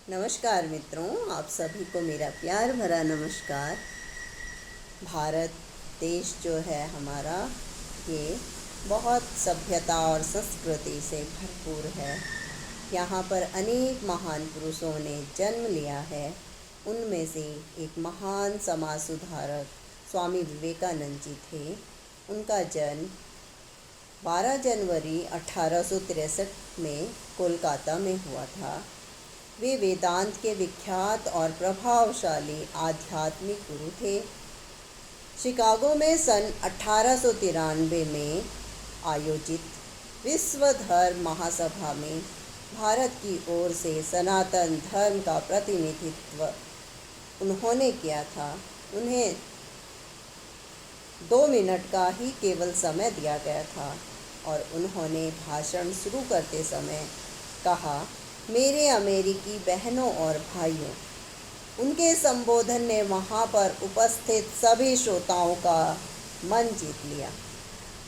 नमस्कार मित्रों, आप सभी को मेरा प्यार भरा नमस्कार। भारत देश जो है हमारा, ये बहुत सभ्यता और संस्कृति से भरपूर है। यहाँ पर अनेक महान पुरुषों ने जन्म लिया है। उनमें से एक महान समाज सुधारक स्वामी विवेकानंद जी थे। उनका जन्म 12 जनवरी 1863 में कोलकाता में हुआ था। वे वेदांत के विख्यात और प्रभावशाली आध्यात्मिक गुरु थे। शिकागो में सन 1893 में आयोजित विश्व धर्म महासभा में भारत की ओर से सनातन धर्म का प्रतिनिधित्व उन्होंने किया था। उन्हें 2 मिनट का ही केवल समय दिया गया था और उन्होंने भाषण शुरू करते समय कहा, मेरे अमेरिकी बहनों और भाइयों। उनके संबोधन ने वहाँ पर उपस्थित सभी श्रोताओं का मन जीत लिया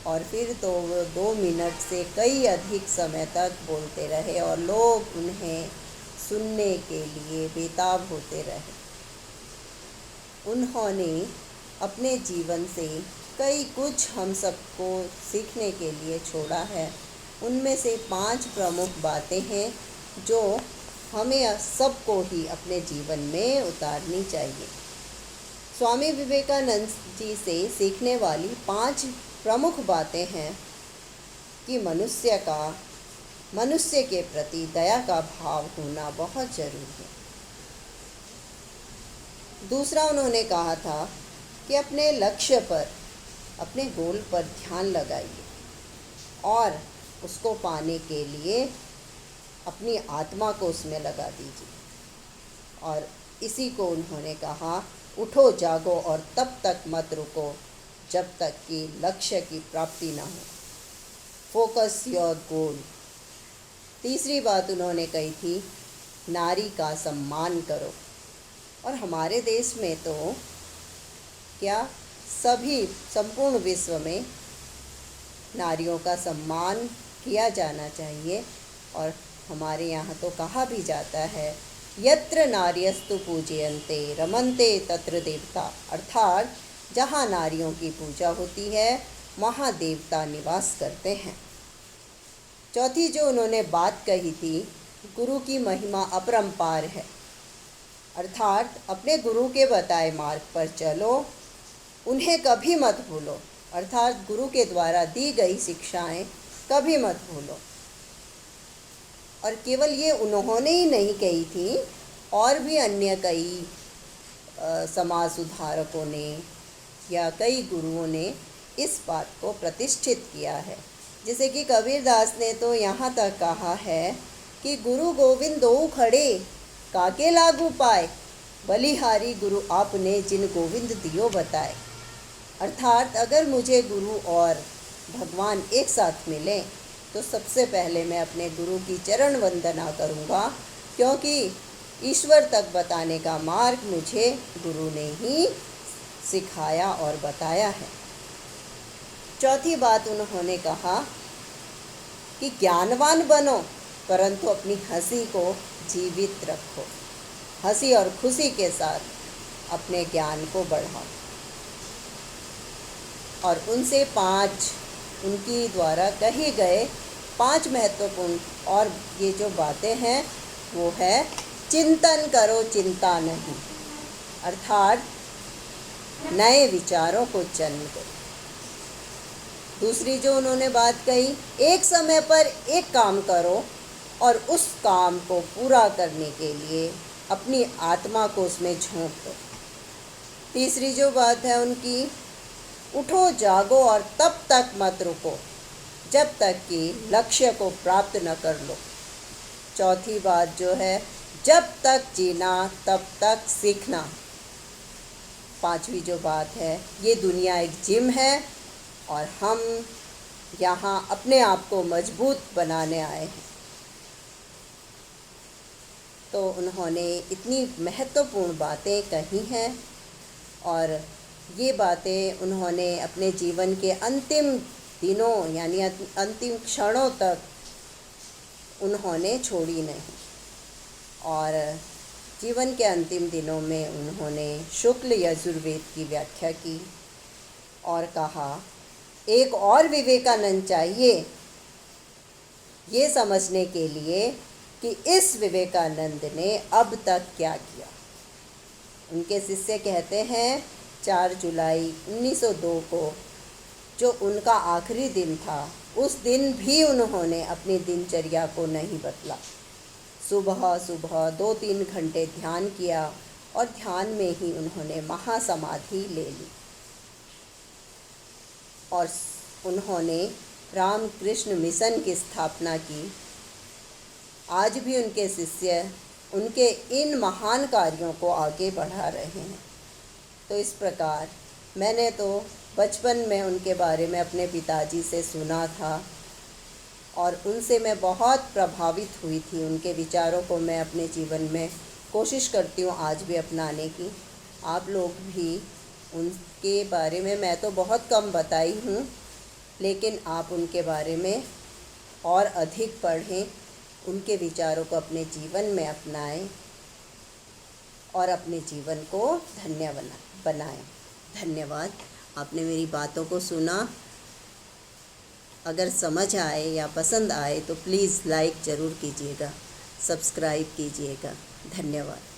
और फिर तो वो 2 मिनट से कई अधिक समय तक बोलते रहे और लोग उन्हें सुनने के लिए बेताब होते रहे। उन्होंने अपने जीवन से कई कुछ हम सबको सीखने के लिए छोड़ा है। उनमें से 5 प्रमुख बातें हैं जो हमें सबको ही अपने जीवन में उतारनी चाहिए। स्वामी विवेकानंद जी से सीखने वाली 5 प्रमुख बातें हैं कि मनुष्य के प्रति दया का भाव होना बहुत जरूरी है। दूसरा, उन्होंने कहा था कि अपने लक्ष्य पर, अपने गोल पर ध्यान लगाइए और उसको पाने के लिए अपनी आत्मा को उसमें लगा दीजिए। और इसी को उन्होंने कहा, उठो जागो और तब तक मत रुको जब तक कि लक्ष्य की प्राप्ति ना हो। Focus your goal. तीसरी बात उन्होंने कही थी, नारी का सम्मान करो। और हमारे देश में तो क्या संपूर्ण विश्व में नारियों का सम्मान किया जाना चाहिए। और हमारे यहाँ तो कहा भी जाता है, यत्र नार्यस्तु पूजयन्ते रमन्ते तत्र देवता। अर्थात जहाँ नारियों की पूजा होती है वहाँ देवता निवास करते हैं। चौथी जो उन्होंने बात कही थी, गुरु की महिमा अपरंपार है। अर्थात अपने गुरु के बताए मार्ग पर चलो, उन्हें कभी मत भूलो। अर्थात गुरु के द्वारा दी गई शिक्षाएं कभी मत भूलो। और केवल ये उन्होंने ही नहीं कही थी, और भी अन्य कई समाज सुधारकों ने या कई गुरुओं ने इस बात को प्रतिष्ठित किया है। जैसे कि कबीरदास ने तो यहाँ तक कहा है कि गुरु गोविंद दो खड़े काके लागू पाए, बलिहारी गुरु आपने जिन गोविंद दियो बताए। अर्थात अगर मुझे गुरु और भगवान एक साथ मिलें तो सबसे पहले मैं अपने गुरु की चरण वंदना करूँगा, क्योंकि ईश्वर तक बताने का मार्ग मुझे गुरु ने ही सिखाया और बताया है। चौथी बात उन्होंने कहा कि ज्ञानवान बनो परंतु अपनी हंसी को जीवित रखो। हंसी और खुशी के साथ अपने ज्ञान को बढ़ाओ। और उनसे 5 उनकी द्वारा कहे गए 5 महत्वपूर्ण और ये जो बातें हैं वो है, चिंतन करो चिंता नहीं। अर्थात नए विचारों को जन्म दो। दूसरी जो उन्होंने बात कही, एक समय पर एक काम करो और उस काम को पूरा करने के लिए अपनी आत्मा को उसमें झोंक दो। तीसरी जो बात है उनकी, उठो जागो और तब तक मत रुको जब तक कि लक्ष्य को प्राप्त न कर लो। चौथी बात जो है, जब तक जीना तब तक सीखना। 5वीं जो बात है, ये दुनिया एक जिम है और हम यहाँ अपने आप को मजबूत बनाने आए हैं। तो उन्होंने इतनी महत्वपूर्ण बातें कही हैं और ये बातें उन्होंने अपने जीवन के अंतिम दिनों यानी अंतिम क्षणों तक उन्होंने छोड़ी नहीं। और जीवन के अंतिम दिनों में उन्होंने शुक्ल यजुर्वेद की व्याख्या की और कहा एक और विवेकानंद चाहिए ये समझने के लिए कि इस विवेकानंद ने अब तक क्या किया। उनके शिष्य कहते हैं 4 जुलाई 1902 को जो उनका आखिरी दिन था, उस दिन भी उन्होंने अपनी दिनचर्या को नहीं बदला। सुबह सुबह 2-3 घंटे ध्यान किया और ध्यान में ही उन्होंने महासमाधि ले ली और उन्होंने रामकृष्ण मिशन की स्थापना की। आज भी उनके शिष्य उनके इन महान कार्यों को आगे बढ़ा रहे हैं। तो इस प्रकार मैंने तो बचपन में उनके बारे में अपने पिताजी से सुना था और उनसे मैं बहुत प्रभावित हुई थी। उनके विचारों को मैं अपने जीवन में कोशिश करती हूँ आज भी अपनाने की। आप लोग भी उनके बारे में, मैं तो बहुत कम बताई हूँ, लेकिन आप उनके बारे में और अधिक पढ़ें, उनके विचारों को अपने जीवन में अपनाएं और अपने जीवन को धन्य बनाएं। धन्यवाद। आपने मेरी बातों को सुना। अगर समझ आए या पसंद आए तो प्लीज़ लाइक ज़रूर कीजिएगा, सब्सक्राइब कीजिएगा। धन्यवाद।